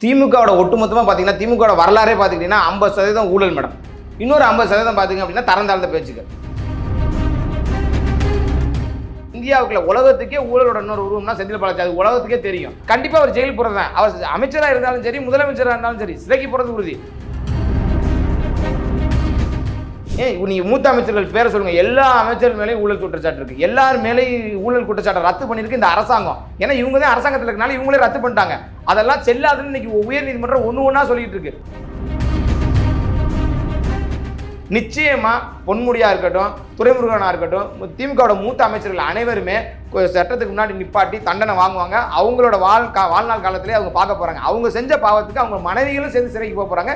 திமுகவோட ஒட்டுமொத்தமாக பார்த்தீங்கன்னா திமுகவோட வரலாறே பார்த்துக்கிட்டிங்கன்னா 50% ஊழல் மேடம். இன்னொரு 50% பார்த்தீங்க அப்படின்னா தரந்தாழ்ந்த பேச்சுக்கள். இந்தியாவுக்குள்ள உலகத்துக்கே ஊழலோட இன்னொரு உருவம்னா செந்தில் பாலாஜி. அது உலகத்துக்கே தெரியும். கண்டிப்பாக அவர் ஜெயில் போகிறது தான். அவர் அமைச்சராக இருந்தாலும் சரி, முதலமைச்சராக இருந்தாலும் சரி, சிறைக்கு போகிறது உறுதி. நீங்க மூத்த அமைச்சர்கள் பேரை சொல்லுங்க. எல்லா அமைச்சர்கள் மேலேயும் ஊழல் குற்றச்சாட்டு இருக்கு. எல்லார் மேலேயும் ஊழல் குற்றச்சாட்டை ரத்து பண்ணிருக்கு இந்த அரசாங்கம். ஏன்னா இவங்க தான் அரசாங்கத்தில் இருக்கனால இவங்களே ரத்து பண்ணிட்டாங்க. அதெல்லாம் செல்லாதுன்னு இன்னைக்கு உயர் நீதிமன்றம் ஒண்ணா சொல்லிட்டு இருக்கு. நிச்சயமா பொன்முடியா இருக்கட்டும், துரைமுருகனா இருக்கட்டும், திமுகவோட மூத்த அமைச்சர்கள் அனைவருமே சட்டத்துக்கு முன்னாடி நிப்பாட்டி தண்டனை வாங்குவாங்க. அவங்களோட வாழ்நாள் காலத்திலே அவங்க பார்க்க போறாங்க. அவங்க செஞ்ச பாவத்துக்கு அவங்க மனைவிகளும் சேர்ந்து சிறைக்கு போக போறாங்க.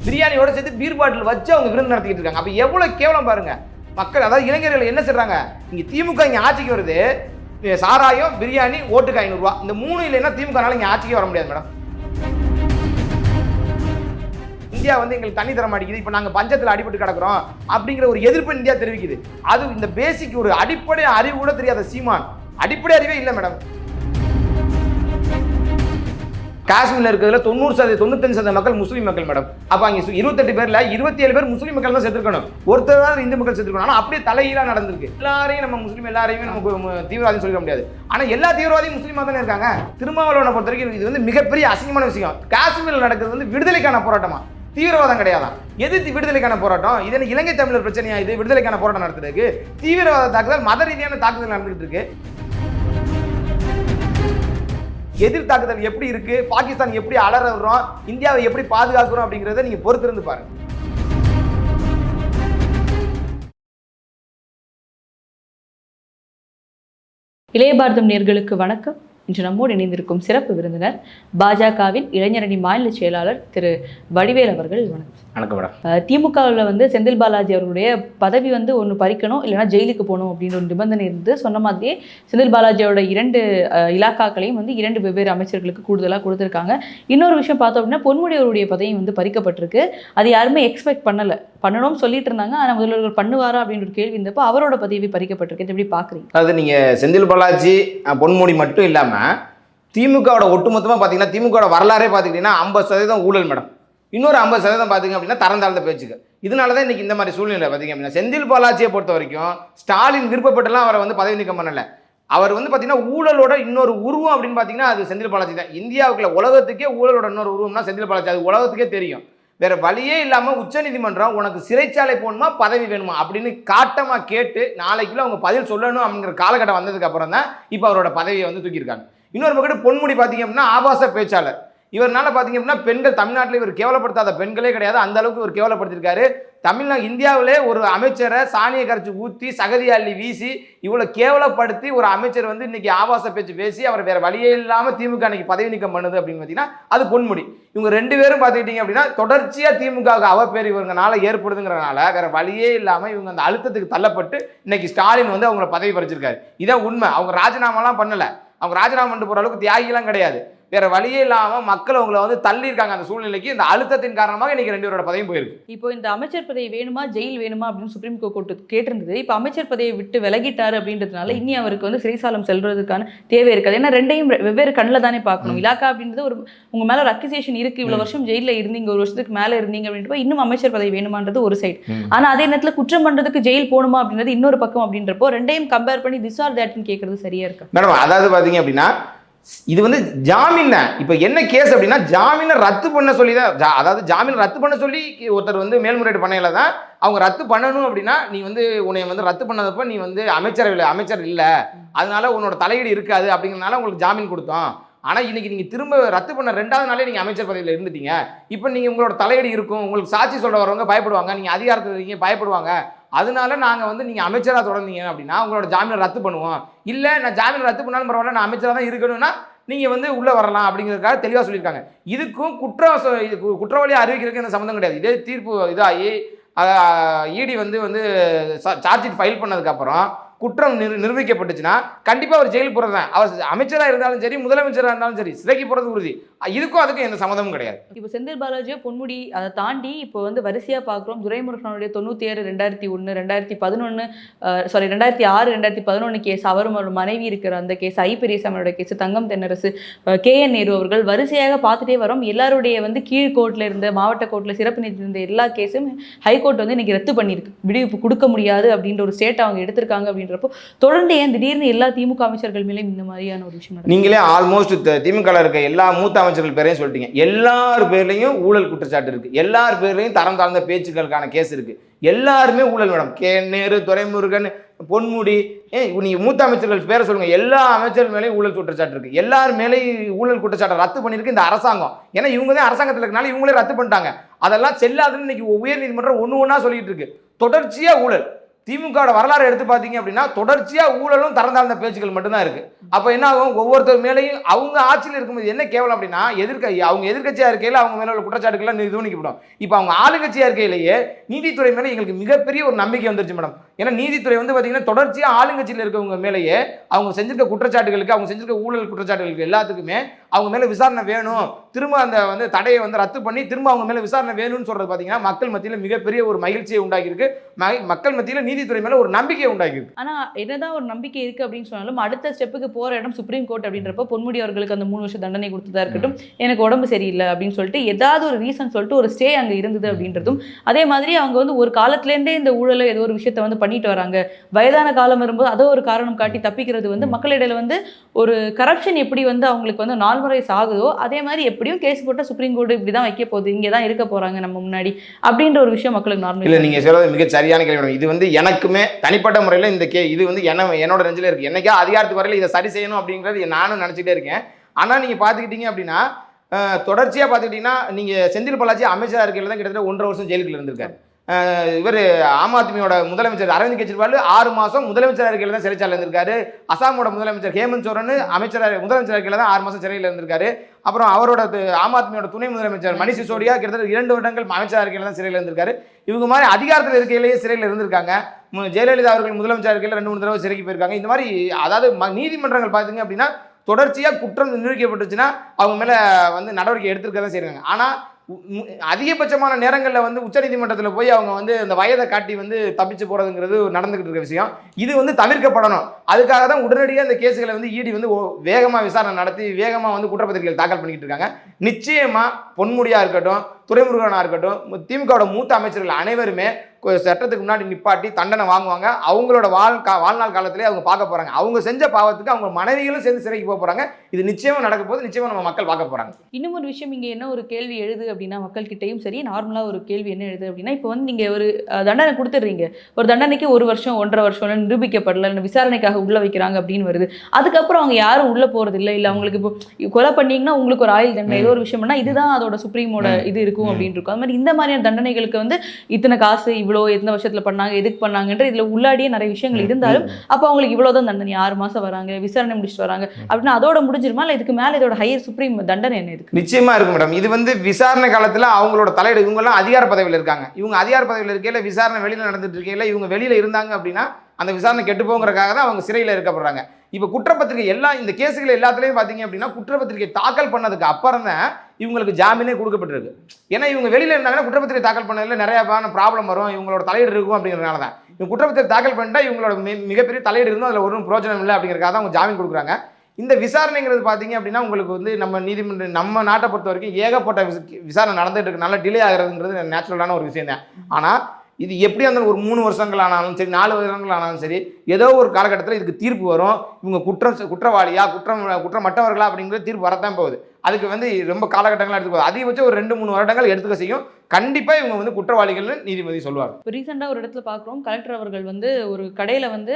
பிரியாணியோட சேர்த்து பீர் பாட்டில் வச்சு அவங்க விருந்து நடத்திக்கிட்டு இருக்காங்க. அப்ப எவ்வளவு கேவலம் பாருங்க. மக்கள், அதாவது இளைஞர்கள் என்ன செய்றாங்க, இங்க திமுக இங்க ஆட்சிக்கு வருது, சாராயம், பிரியாணி, ஓட்டுக்கு 500 ரூபாய். இந்த 3 இல்லைன்னா திமுகனால இங்க ஆட்சிக்கு வர முடியாது மேடம். இந்தியா வந்து எங்களுக்கு தண்ணி தர மாட்டேங்குது, இப்ப நாங்க பஞ்சத்துல அடிபட்டு கிடக்குறோம் அப்படிங்கிற ஒரு எதிர்ப்பு இந்தியா தெரிவிக்குது. அது இந்த பேசிக் ஒரு அடிப்படை அறிவு கூட தெரியாத சீமான், அடிப்படை அறிவே இல்லை மேடம். காஷ்மீர்ல இருக்கிறதுல 95% மக்கள் முஸ்லீம் மக்கள் மேடம். அப்ப அங்க 28 பேர்ல 27 பேர் முஸ்லீம் மக்கள் தான் செத்துருக்கணும். ஒருத்தர் தான் இந்து மக்கள் செத்துருக்கணும். ஆனா அப்படியே தலைகீழா நடந்திருக்கு. எல்லாரையும் நம்ம முஸ்லீம் எல்லாரையுமே நமக்கு தீவிரவாதி சொல்லிட முடியாது. ஆனா எல்லா தீவிரவாதியும் முஸ்லீமா தானே இருக்காங்க. திருமாவளவனை பொறுத்த வரைக்கும் இது வந்து மிகப்பெரிய அசிங்கமான விஷயம். காஷ்மீர்ல நடக்கிறது வந்து விடுதலைக்கான போராட்டமா, தீவிரவாதம் கிடையாதான். எது விடுதலைக்கான போராட்டம்? இது இலங்கை தமிழர் பிரச்சனையா? இது விடுதலைக்கான போராட்டம் நடத்துறதுக்கு தீவிரவாத தாக்குதல், மத ரீதியான தாக்குதல் நடந்துகிட்டு இருக்கு. எதிர் தாக்குதல் எப்படி இருக்கு, பாகிஸ்தான் எப்படி அலறோம், இந்தியாவை எப்படி பாதுகாக்கிறோம் அப்படிங்கிறத நீங்க பொறுத்திருந்து பாருங்க. இளைய பாரதம் நேயர்களுக்கு வணக்கம். இன்று நம்மோடு இணைந்திருக்கும் சிறப்பு விருந்தினர் பாஜகவின் இளைஞரணி மாநில செயலாளர் திரு வடிவேல் அவர்கள். வணக்கம். வணக்கம் மேடம். திமுகவில் வந்து செந்தில் பாலாஜி அவருடைய பதவி வந்து ஒன்று பறிக்கணும், இல்லைனா ஜெயிலுக்கு போகணும் அப்படின்ற ஒரு நிபந்தனை இருந்து சொன்ன மாதிரியே செந்தில் பாலாஜியோட 2 இலாக்காக்களையும் வந்து 2 வெவ்வேறு அமைச்சர்களுக்கு கூடுதலாக கொடுத்துருக்காங்க. இன்னொரு விஷயம் பார்த்தோம் அப்படின்னா பொன்முடி அவருடைய பதவியும் வந்து பறிக்கப்பட்டிருக்கு. அது யாருமே எக்ஸ்பெக்ட் பண்ணணும்னு சொல்லிட்டு இருந்தாங்க. ஆனால் முதல்வர்கள் பண்ணுவாரா அப்படின்ற ஒரு கேள்வி இருந்தப்போ அவரோட பதவி பறிக்கப்பட்டிருக்கு. எப்படி பார்க்குறீங்க? அதாவது நீங்க செந்தில் பாலாஜி, பொன்முடி மட்டும் இல்லாம திமுகவோட ஒட்டுமொத்தமாக பார்த்தீங்கன்னா திமுகவோட வரலாறே பார்த்துக்கிட்டிங்கன்னா 50% ஊழல் மேடம். இன்னொரு 50% பார்த்தீங்க அப்படின்னா தரந்தாழ்ந்த பேச்சுக்கள். இதனால தான் இன்னைக்கு இந்த மாதிரி சூழ்நிலை பார்த்தீங்க அப்படின்னா செந்தில் பாலாஜியை பொறுத்த வரைக்கும் ஸ்டாலின் விருப்பப்பட்டெல்லாம் அவரை வந்து பதவி நீக்கம் பண்ணலை. அவர் வந்து பார்த்தீங்கன்னா ஊழலோட இன்னொரு உருவம் அப்படின்னு பார்த்தீங்கன்னா அது செந்தில் பாலாஜி தான். இந்தியாவுக்குள்ள உலகத்துக்கே ஊழலோட இன்னொரு உருவம்னா செந்தில் பாலாஜி. அது உலகத்துக்கே தெரியும். வேற வழியே இல்லாமல் உச்சநீதிமன்றம் உனக்கு சிறைச்சாலை போகணுமா பதவி வேணுமா அப்படின்னு காட்டமாக கேட்டு நாளைக்குள்ள அவங்க பதில் சொல்லணும் அப்படிங்கிற காலகட்டம் வந்ததுக்கு அப்புறம் தான் இப்போ அவரோட பதவியை வந்து தூக்கியிருக்காங்க. இன்னொரு பக்கம் பொன்முடி பார்த்தீங்க அப்படின்னா ஆபாச பேச்சாளர். இவர்னால பார்த்தீங்க அப்படின்னா பெண்கள் தமிழ்நாட்டில் இவர் கேவலப்படுத்தாத பெண்களே கிடையாது. அந்த அளவுக்கு இவர் கேவலப்படுத்திருக்காரு. இந்தியாவிலே ஒரு அமைச்சரை சாணியை கரைச்சி ஊற்றி சகதி அள்ளி வீசி இவ்வளோ கேவலப்படுத்தி ஒரு அமைச்சர் வந்து இன்னைக்கு ஆபாச பேச்சு பேசி அவர் வேற வழியே இல்லாமல் திமுக அன்னைக்கு பதவி நீக்கம் பண்ணுது அப்படின்னு பார்த்தீங்கன்னா அது பொன்முடி. இவங்க 2 பேரும் பார்த்துக்கிட்டீங்க அப்படின்னா தொடர்ச்சியாக திமுகவுக்கு அவப்பேர் இவங்கனால ஏற்படுதுங்கிறனால வேற வழியே இல்லாமல் இவங்க அந்த அழுத்தத்துக்கு தள்ளப்பட்டு இன்னைக்கு ஸ்டாலின் வந்து அவங்கள பதவி பறிச்சிருக்காரு. இதான் உண்மை. அவங்க ராஜினாமாலாம் பண்ணலை. அவங்க ராஜினாமா பண்ணிட்டு போகிற அளவுக்கு தியாகிலாம் கிடையாது. வேற வழியே இல்லாமல் மக்கள் அவங்களை வந்து தள்ளியிருக்காங்க. அந்த சூழ்நிலைக்கு இந்த அழுத்தத்தின் காரணமாக இன்னைக்கு 2 பேரோட பதவியும் போயிருக்கு. இப்போ இந்த அமைச்சர் பதவி வேணுமா ஜெயில் வேணுமா அப்படின்னு சுப்ரீம் கோர்ட் கேட்டிருந்தது. இப்போ அமைச்சர் பதவியை விட்டு விலகிட்டாரு அப்படின்றதுனால இனி அவருக்கு வந்து சிறைசாலம் செல்றதுக்கான தேவை இருக்காது. ஏன்னா 2ஐயும் வெவ்வேறு கண்ணில் தானே பார்க்கணும். இலாக்கா அப்படின்றது ஒரு உங்க மேல ஒரு அக்யூசேஷன் இருக்கு, இவ்வளவு வருஷம் ஜெயில இருந்தீங்க, 1 வருஷத்துக்கு மேல இருந்தீங்க அப்படின்றப்ப இன்னும் அமைச்சர் பதவி வேணுமான்றது ஒரு சைடு. ஆனா அதே நேரத்தில் குற்றம் பண்றதுக்கு ஜெயில் போகணுமா அப்படின்றது இன்னொரு பக்கம். அப்படின்றப்போ 2ஐயும் கம்பேர் பண்ணி திஸ் ஆர் தட்னு கேட்கறது சரியா இருக்கா மேடம்? அதாவது பாத்தீங்க அப்படின்னா இது வந்து ஜாமீன். இப்போ என்ன கேஸ் அப்படின்னா ஜாமீனை ரத்து பண்ண சொல்லி தான், அதாவது ஜாமீன் ரத்து பண்ண சொல்லி ஒருத்தர் வந்து மேல்முறையீடு பண்ணையில தான் அவங்க ரத்து பண்ணணும். அப்படின்னா நீ வந்து உன்னை வந்து ரத்து பண்ணதப்ப நீ வந்து அமைச்சர் இல்லை, அதனால உன்னோட தலையீடு இருக்காது அப்படிங்கிறனால உங்களுக்கு ஜாமீன் கொடுத்தோம். ஆனால் இன்னைக்கு நீங்கள் திரும்ப ரத்து பண்ண 2வது நாளே நீங்கள் அமைச்சர் பதவியில் இருந்துட்டீங்க. இப்போ நீங்கள் உங்களோட தலையீடு இருக்கும், உங்களுக்கு சாட்சி சொல்ல வரவங்க பயப்படுவாங்க, நீங்கள் அதிகாரத்தில் இருக்கீங்க பயப்படுவாங்க, அதனால நாங்கள் வந்து நீங்கள் அமைச்சராக தொடர்ந்தீங்க அப்படின்னா உங்களோட ஜாமீனை ரத்து பண்ணுவோம். இல்லை நான் ஜாமீன் ரத்து பண்ணாலும் பரவாயில்ல, நான் அமைச்சராக தான் இருக்கணும்னா நீங்கள் வந்து உள்ளே வரலாம் அப்படிங்கிறதுக்காக தெளிவாக சொல்லியிருக்காங்க. இதுக்கும் குற்றவாளியை அறிவிக்கிறதுக்கு எந்த சம்மந்தம் கிடையாது. இதே தீர்ப்பு இதாகி இடி வந்து சார்ஜ் ஷீட் ஃபைல் பண்ணதுக்கப்புறம் குற்றம் நிரூபிக்கப்பட்டுச்சுன்னா கண்டிப்பா அவர் ஜெயிலுக்கு போறது தான். அவர் அமைச்சரா இருந்தாலும் சரி, முதலமைச்சரா இருந்தாலும் சரி, சிறைக்கு போறது உறுதி. இதுக்கும் அதுக்கும் எந்த சம்மந்தமும் கிடையாது. இப்போ செந்தில் பாலாஜியோ பொன்முடி அதை தாண்டி இப்போ வந்து வரிசையா பார்க்குறோம். துரைமுருகனுடைய 97, 2001, 2011, 2006, 2011 கேஸ், அவரும் அவர் மனைவி இருக்கிற அந்த கேஸ், ஐ பெரியசாமியோட கேஸ், தங்கம் தென்னரசு, KN நேரு அவர்கள் வரிசையாக பார்த்துட்டே வரோம். எல்லாருடைய வந்து கீழ் கோர்ட்ல இருந்த, மாவட்ட கோர்ட்ல சிறப்பு நீதி இருந்த எல்லா கேஸும் ஹைகோர்ட் வந்து இன்னைக்கு ரத்து பண்ணியிருக்கு. விடுவிப்பு கொடுக்க முடியாது அப்படின்ற ஒரு ஸ்டேட் அவங்க எடுத்திருக்காங்க. அப்படின்றப்போ தொடர்ந்து ஏன் திடீர்னு எல்லா திமுக அமைச்சர்கள் மேலேயும் இந்த மாதிரியான ஒரு விஷயம் நடக்குது? நீங்களே ஆல்மோஸ்ட் திமுக இருக்க எல்லா மூத்த அமைச்சர்கள் பேரையும் சொல்லிட்டீங்க. எல்லார் பேர்லையும் ஊழல் குற்றச்சாட்டு இருக்கு. எல்லார் பேர்லையும் தரம் தாழ்ந்த பேச்சுக்களுக்கான கேஸ் இருக்கு. எல்லாருமே ஊழல் மேடம். நேரு, துரைமுருகன், பொன்முடி, நீங்க மூத்த அமைச்சர்கள் பேரை சொல்லுங்க. எல்லா அமைச்சர்கள் மேலேயும் ஊழல் குற்றச்சாட்டு இருக்கு. எல்லார் மேலேயும் ஊழல் குற்றச்சாட்டை ரத்து பண்ணிருக்கு இந்த அரசாங்கம். ஏன்னா இவங்க தான் அரசாங்கத்தில் இருக்கனால இவங்களே ரத்து பண்ணிட்டாங்க. அதெல்லாம் செல்லாதுன்னு இன்னைக்கு உயர் நீதிமன்றம் ஒண்ணா சொல்லிட்டு இருக்கு. தொடர்ச்சியா ஊழல். திமுக வரலாறு எடுத்து பார்த்தீங்க அப்படின்னா தொடர்ச்சியா ஊழலும் தரந்தாழ்ந்த பேச்சுக்கள் மட்டும்தான் இருக்கு. அப்ப என்ன ஆகும்? ஒவ்வொருத்தர் மேலேயும் அவங்க ஆட்சியில் இருக்கும்போது என்ன கேவலம் அப்படின்னா, அவங்க எதிர்கட்சியா இருக்கையில அவங்க மேல உள்ள குற்றச்சாட்டுகள்லாம் நிரூபிக்கப்படும். இப்போ அவங்க ஆளுங்கட்சியா இருக்கையிலேயே நீதித்துறை மேலே எங்களுக்கு மிகப்பெரிய ஒரு நம்பிக்கை வந்துருச்சு மேடம். ஏன்னா நீதித்துறை வந்து பார்த்தீங்கன்னா தொடர்ச்சியா ஆளுங்கட்சியில் இருக்கவங்க மேலேயே அவங்க செஞ்சிருக்க குற்றச்சாட்டுகளுக்கு, அவங்க செஞ்சிருக்க ஊழல் குற்றச்சாட்டுகளுக்கு எல்லாத்துக்குமே அவங்க மேல விசாரணை வேணும், திரும்ப அந்த வந்து தடையை வந்து ரத்து பண்ணி திரும்ப அவங்க மேல விசாரணை வேணும்னு சொல்றது பார்த்தீங்கன்னா மக்கள் மத்தியில் மிகப்பெரிய ஒரு மகிழ்ச்சியை உண்டாக்கி இருக்கு. மக்கள் மத்தியில் நீதித்துறை மேல ஒரு நம்பிக்கையை உண்டாக்கி இருக்கு. ஆனா என்னதான் ஒரு நம்பிக்கை இருக்கு அப்படின்னு சொன்னாலும் அடுத்த ஸ்டெப்புக்கு போற இடம் சுப்ரீம் கோர்ட் அப்படின்றப்ப பொன்முடி அவர்களுக்கு அந்த 3 வருஷம் தண்டனை கொடுத்ததா இருக்கட்டும், எனக்கு உடம்பு சரியில்லை அப்படின்னு சொல்லிட்டு ஏதாவது ஒரு ரீசன் சொல்லிட்டு ஒரு ஸ்டே அங்க இருந்தது அப்படின்றதும், அதே மாதிரி அவங்க வந்து ஒரு காலத்திலேருந்தே இந்த ஊழலை ஏதோ ஒரு விஷயத்தை வந்து பண்ணிட்டு வராங்க. வயதான காலம் வரும்போது அதோ ஒரு காரணம் காட்டி தப்பிக்கிறது வந்து மக்களிடையில வந்து ஒரு கரப்ஷன் எப்படி வந்து அவங்களுக்கு வந்து நால்மரைஸ் ஆகுதோ அதே மாதிரி எப்படியும் கேஸ் போட்ட சுப்ரீம் கோர்ட் இப்படிதான் வைக்க போகுது, இங்கதான் இருக்க போறாங்க நம்ம முன்னாடி அப்படின்ற ஒரு விஷயம் மக்களுக்கு நார்மல். இல்ல நீங்க சொல்றது மிக சரியான கேள்வி. இது வந்து எனக்குமே தனிப்பட்ட முறையில் இது வந்து என்னோட நெஞ்சில இருக்கு. என்னைக்கா அதிகாரத்துக்கு வரையில இதை சரி செய்யணும் அப்படிங்கிறது நானும் நினைச்சிட்டே இருக்கேன். ஆனா நீங்க பாத்துக்கிட்டீங்க அப்படின்னா தொடர்ச்சியா பாத்துக்கிட்டீங்கன்னா நீங்க செந்தில் பாலாஜி அமைச்சரா இருக்கையில தான் கிட்டத்தட்ட 1.5 வருஷம் ஜெயிலுக்குள்ள இருந்திருக்காரு. இவர் ஆம் ஆத்மியோட முதலமைச்சர் அரவிந்த் கெஜ்ரிவால் 6 மாசம் முதலமைச்சர் இருக்கையில தான் சிறைச்சாலையில் இருந்திருக்காரு. அசாமோட முதலமைச்சர் ஹேமந்த் சோரன் முதலமைச்சர் இருக்கையில தான் 6 மாசம் சிறையில் இருந்திருக்காரு. அப்புறம் அவரோட ஆம் ஆத்மியோட துணை முதலமைச்சர் மணிஷ் சிசோடியா கிட்டத்தட்ட 2 வருடங்கள் அமைச்சர் இருக்கையில தான் சிறையில் இருந்திருக்காரு. இவங்க மாதிரி அதிகாரத்தில் இருக்கையிலேயே சிறையில் இருந்திருக்காங்க. ஜெயலலிதா அவர்கள் முதலமைச்சர் இருக்கையில் 2-3 தடவை சிறைக்கு போயிருக்காங்க. இந்த மாதிரி அதாவது நீதிமன்றங்கள் பார்த்தீங்க அப்படின்னா தொடர்ச்சியா குற்றம் நிரூபிக்கப்பட்டுச்சுன்னா அவங்க மேல வந்து நடவடிக்கை எடுத்துருக்க தான் செய்றாங்க. ஆனா அதிகபட்சமான நேரங்களில் வந்து உச்சநீதிமன்றத்தில் போய் அவங்க வந்து அந்த வயதை காட்டி வந்து தப்பிச்சு போறதுங்கிறது நடந்துகிட்டு இருக்க விஷயம். இது வந்து தவிர்க்கப்படணும். அதுக்காக தான் உடனடியாக இந்த கேஸுகளை வந்து இடி வந்து வேகமாக விசாரணை நடத்தி வேகமாக வந்து குற்றப்பத்திரிகைகள் தாக்கல் பண்ணிக்கிட்டு இருக்காங்க. நிச்சயமா பொன்முடியா இருக்கட்டும், துரைமுருகனா இருக்கட்டும், திமுகவோட மூத்த அமைச்சர்கள் அனைவருமே சட்டத்துக்கு முன்னாடி நிப்பாட்டி தண்டனை வாங்குவாங்க. அவங்களோட வாழ்நாள் காலத்திலே அவங்க பார்க்க போறாங்க. அவங்க செஞ்ச பாவத்துக்கு அவங்க மனைவிகளும் சேர்ந்து சிறைக்கு போக போறாங்க. இது நிச்சயமா நடக்க போது. நிச்சயமா நம்ம மக்கள் பார்க்க போறாங்க. இன்னும் ஒரு விஷயம், இங்க என்ன ஒரு கேள்வி எழுது அப்படின்னா மக்கள் கிட்டையும் சரி, நார்மலா ஒரு கேள்வி என்ன எழுது அப்படின்னா, இப்போ வந்து நீங்க ஒரு தண்டனை கொடுத்துடுறீங்க, ஒரு தண்டனைக்கு 1 வருஷம் 1.5 வருஷம் நிரூபிக்கப்படல, விசாரணைக்காக உள்ள வைக்கிறாங்க அப்படின்னு வருது. அதுக்கப்புறம் அவங்க யாரும் உள்ள போறது இல்லை. இல்லை அவங்களுக்கு இப்போ கொலை பண்ணீங்கன்னா உங்களுக்கு ஒரு ஆயுள் தண்டனை, ஏதோ ஒரு விஷயம்னா இதுதான் அதோட சுப்ரீமோட இது இருக்கும் அப்படின்னு இருக்கும். அது மாதிரி இந்த மாதிரியான தண்டனைகளுக்கு வந்து இத்தனை காசு, இவ்வளோ எத்தனை வருஷத்துல பண்ணாங்க, எதுக்கு பண்ணாங்கன்ற இதுல உள்ளாடியே நிறைய விஷயங்கள் இருந்தாலும் அப்போ அவங்களுக்கு இவ்வளவுதான் தண்டனை, 6 மாசம் வராங்க, விசாரணை முடிச்சுட்டு வராங்க அப்படின்னா அதோட முடிஞ்சிருமா? இல்லை இதுக்கு மேல இதோட ஹையர் சுப்ரீம் தண்டனை என்ன இருக்கு? நிச்சயமா இருக்கு மேடம். இது வந்து விசாரணை காலத்துல அவங்களோட தலையீடு. இவங்க எல்லாம் அதிகார பதவியில் இருக்காங்க. இவங்க அதிகார பதவியில் இருக்கையில விசாரணை வெளியில நடந்துட்டு இருக்கையில இவங்க வெளியில இருந்தாங்க அப்படின்னா அந்த விசாரணை கெட்டு போங்கிறதுக்காக தான் அவங்க சிறையில் இருக்கப்படுறாங்க. இப்போ குற்றப்பத்திரிகை இந்த கேஸுகள் எல்லாத்துலேயும் பார்த்தீங்க அப்படின்னா குற்றப்பத்திரிகை தாக்கல் பண்ணதுக்கு அப்புறம் தான் இவங்களுக்கு ஜாமீனே கொடுக்கப்பட்டிருக்கு. ஏன்னா இவங்க வெளியில் இருந்தாங்கன்னா குற்றப்பத்திரிகை தாக்கல் பண்ணதில் நிறைய ப்ராப்ளம் வரும், இவங்களோட தலையீடு இருக்கும் அப்படிங்கிறதுனால தான் இவங்க குற்றப்பத்திரிகை தாக்கல் பண்ணிட்டா இவங்களோட மிகப்பெரிய தலையீடு இருந்தும் அதில் ஒரு பிரோஜனம் இல்லை அப்படிங்கிறதுக்காக தான் அவங்க ஜாமீன் கொடுக்குறாங்க. இந்த விசாரணைங்கிறது பார்த்தீங்க அப்படின்னா உங்களுக்கு வந்து நம்ம நாட்டை பொறுத்த வரைக்கும் ஏகப்பட்ட விசாரணை நடந்துட்டு இருக்கு. நல்லா டிலே ஆகிறதுங்கிறது நேச்சுரலான ஒரு விஷயம் தான். ஆனால் இது எப்படியா இருந்தாலும் ஒரு 3 வருஷங்கள் ஆனாலும் சரி, 4 வருடங்கள் ஆனாலும் சரி, ஏதோ ஒரு காலகட்டத்தில் இதுக்கு தீர்ப்பு வரும். இவங்க குற்றவாளியா குற்றமற்றவர்களா அப்படிங்கிற தீர்ப்பு வரத்தான் போகுது. அதுக்கு வந்து ரொம்ப காலகட்டங்கள் எடுத்துக்கோ, அதிகபட்சம் ஒரு 2-3 வருடங்கள் எடுத்துக்க செய்யும். கண்டிப்பா இவங்க வந்து குற்றவாளிகள்னு நீதிபதி சொல்லுவாங்க. இப்போ ரீசெண்டாக ஒரு இடத்துல பார்க்குறோம், கலெக்டர் அவர்கள் வந்து ஒரு கடையில் வந்து